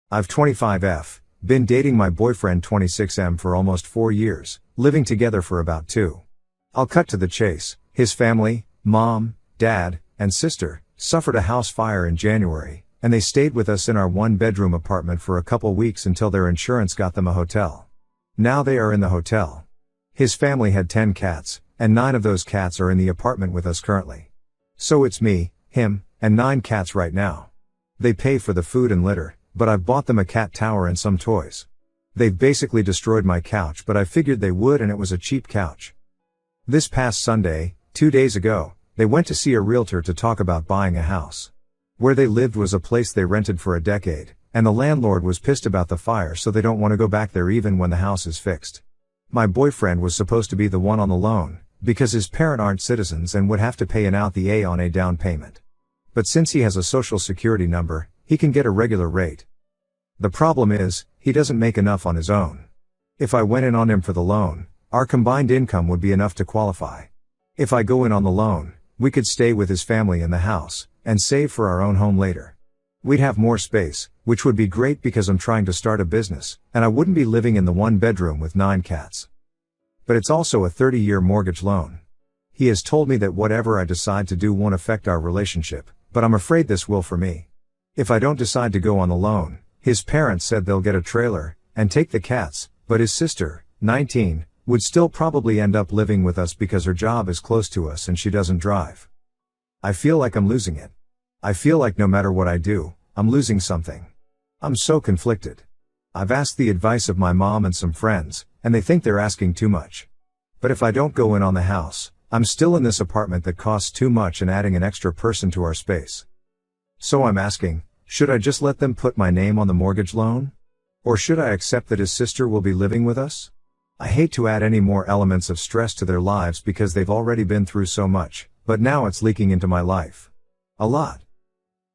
I've 25F, been dating my boyfriend 26M for almost 4 years, living together for about 2. I'll cut to the chase. His family, mom, dad, and sister, suffered a house fire in January, and they stayed with us in our 1-bedroom apartment for a couple weeks until their insurance got them a hotel. Now they are in the hotel. His family had 10 cats, and 9 of those cats are in the apartment with us currently. So it's me, him, and 9 cats right now. They pay for the food and litter, but I've bought them a cat tower and some toys. They've basically destroyed my couch, but I figured they would, and it was a cheap couch. This past Sunday, 2 days ago, they went to see a realtor to talk about buying a house. Where they lived was a place they rented for a decade, and the landlord was pissed about the fire, so they don't want to go back there even when the house is fixed. My boyfriend was supposed to be the one on the loan, because his parents aren't citizens and would have to pay out the A down payment. But since he has a social security number, he can get a regular rate. The problem is, he doesn't make enough on his own. If I went in on him for the loan, our combined income would be enough to qualify. If I go in on the loan, we could stay with his family in the house, and save for our own home later. We'd have more space, which would be great because I'm trying to start a business, and I wouldn't be living in the 1-bedroom with 9 cats. But it's also a 30-year mortgage loan. He has told me that whatever I decide to do won't affect our relationship, but I'm afraid this will for me. If I don't decide to go on the loan, his parents said they'll get a trailer, and take the cats, but his sister, 19, would still probably end up living with us because her job is close to us and she doesn't drive. I feel like I'm losing it. I feel like no matter what I do, I'm losing something. I'm so conflicted. I've asked the advice of my mom and some friends, and they think they're asking too much. But if I don't go in on the house, I'm still in this apartment that costs too much and adding an extra person to our space. So I'm asking, should I just let them put my name on the mortgage loan? Or should I accept that his sister will be living with us? I hate to add any more elements of stress to their lives because they've already been through so much, but now it's leaking into my life. A lot.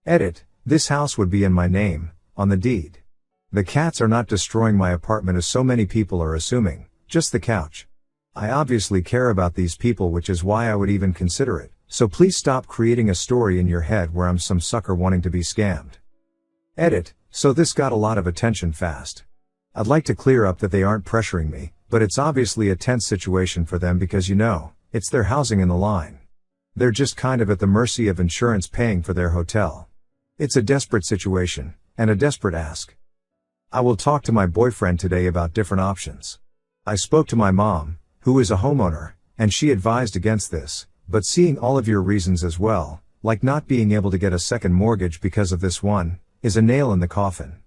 Edit, this house would be in my name, on the deed. The cats are not destroying my apartment as so many people are assuming, just the couch. I obviously care about these people, which is why I would even consider it, so please stop creating a story in your head where I'm some sucker wanting to be scammed. Edit, so this got a lot of attention fast. I'd like to clear up that they aren't pressuring me, but it's obviously a tense situation for them because it's their housing in the line. They're just kind of at the mercy of insurance paying for their hotel. It's a desperate situation, and a desperate ask. I will talk to my boyfriend today about different options. I spoke to my mom, who is a homeowner, and she advised against this, but seeing all of your reasons as well, like not being able to get a second mortgage because of this one, is a nail in the coffin.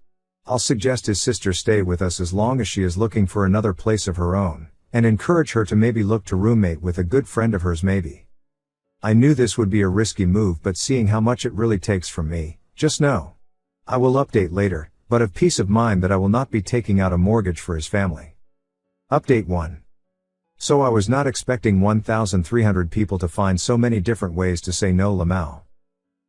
I'll suggest his sister stay with us as long as she is looking for another place of her own, and encourage her to maybe look to roommate with a good friend of hers maybe. I knew this would be a risky move, but seeing how much it really takes from me, just know. I will update later, but of peace of mind that I will not be taking out a mortgage for his family. Update 1. So I was not expecting 1,300 people to find so many different ways to say no Lamau.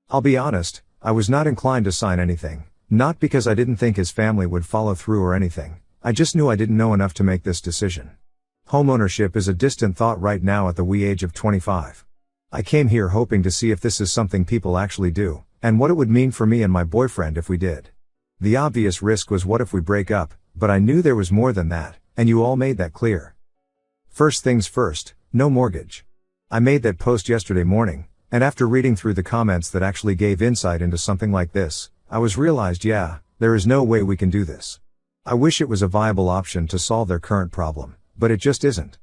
I'll be honest, I was not inclined to sign anything, not because I didn't think his family would follow through or anything, I just knew I didn't know enough to make this decision. Homeownership is a distant thought right now at the wee age of 25. I came here hoping to see if this is something people actually do, and what it would mean for me and my boyfriend if we did. The obvious risk was what if we break up, but I knew there was more than that, and you all made that clear. First things first, no mortgage. I made that post yesterday morning, and after reading through the comments that actually gave insight into something like this, I realized there is no way we can do this. I wish it was a viable option to solve their current problem, but it just isn't.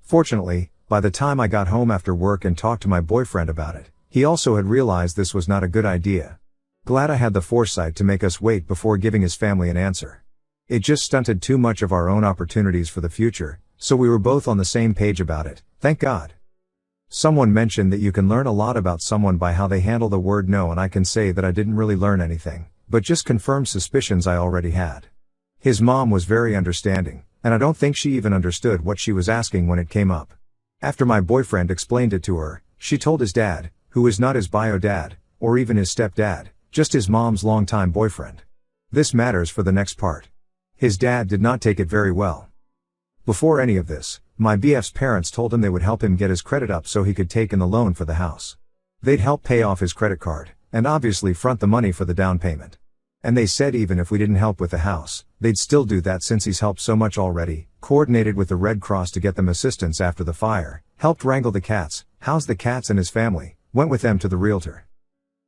Fortunately, by the time I got home after work and talked to my boyfriend about it, he also had realized this was not a good idea. Glad I had the foresight to make us wait before giving his family an answer. It just stunted too much of our own opportunities for the future, so we were both on the same page about it, thank God. Someone mentioned that you can learn a lot about someone by how they handle the word no, and I can say that I didn't really learn anything, but just confirmed suspicions I already had. His mom was very understanding, and I don't think she even understood what she was asking when it came up. After my boyfriend explained it to her, she told his dad, who is not his bio dad, or even his stepdad, just his mom's longtime boyfriend. This matters for the next part. His dad did not take it very well. Before any of this, my BF's parents told him they would help him get his credit up so he could take in the loan for the house. They'd help pay off his credit card, and obviously front the money for the down payment. And they said even if we didn't help with the house, they'd still do that since he's helped so much already, coordinated with the Red Cross to get them assistance after the fire, helped wrangle the cats, housed the cats and his family, went with them to the realtor.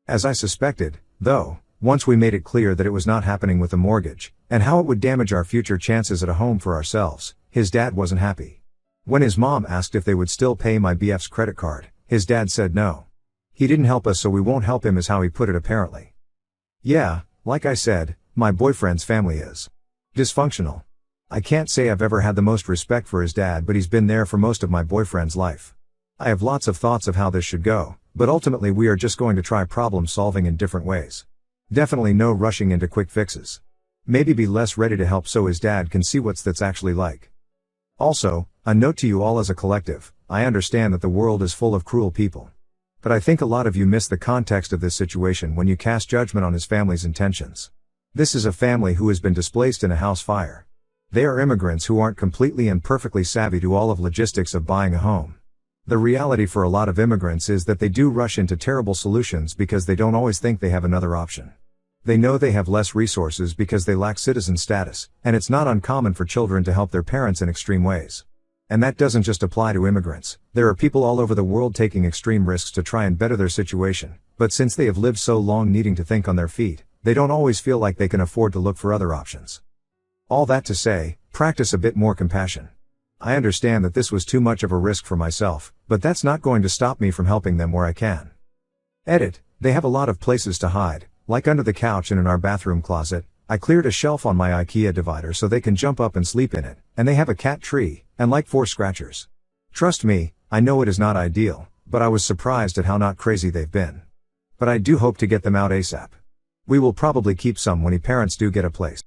As I suspected, though, once we made it clear that it was not happening with the mortgage, and how it would damage our future chances at a home for ourselves, his dad wasn't happy. When his mom asked if they would still pay my BF's credit card, his dad said no. He didn't help us, so we won't help him, is how he put it apparently. Yeah, like I said, my boyfriend's family is dysfunctional. I can't say I've ever had the most respect for his dad, but he's been there for most of my boyfriend's life. I have lots of thoughts of how this should go, but ultimately we are just going to try problem solving in different ways. Definitely no rushing into quick fixes. Maybe be less ready to help so his dad can see what's that's actually like. Also, a note to you all as a collective, I understand that the world is full of cruel people. But I think a lot of you miss the context of this situation when you cast judgment on his family's intentions. This is a family who has been displaced in a house fire. They are immigrants who aren't completely and perfectly savvy to all of logistics of buying a home. The reality for a lot of immigrants is that they do rush into terrible solutions because they don't always think they have another option. They know they have less resources because they lack citizen status, and it's not uncommon for children to help their parents in extreme ways. And that doesn't just apply to immigrants. There are people all over the world taking extreme risks to try and better their situation, but since they have lived so long needing to think on their feet, they don't always feel like they can afford to look for other options. All that to say, practice a bit more compassion. I understand that this was too much of a risk for myself, but that's not going to stop me from helping them where I can. Edit, they have a lot of places to hide, like under the couch and in our bathroom closet. I cleared a shelf on my IKEA divider so they can jump up and sleep in it, and they have a cat tree, and like 4 scratchers. Trust me, I know it is not ideal, but I was surprised at how not crazy they've been. But I do hope to get them out ASAP. We will probably keep some when parents do get a place.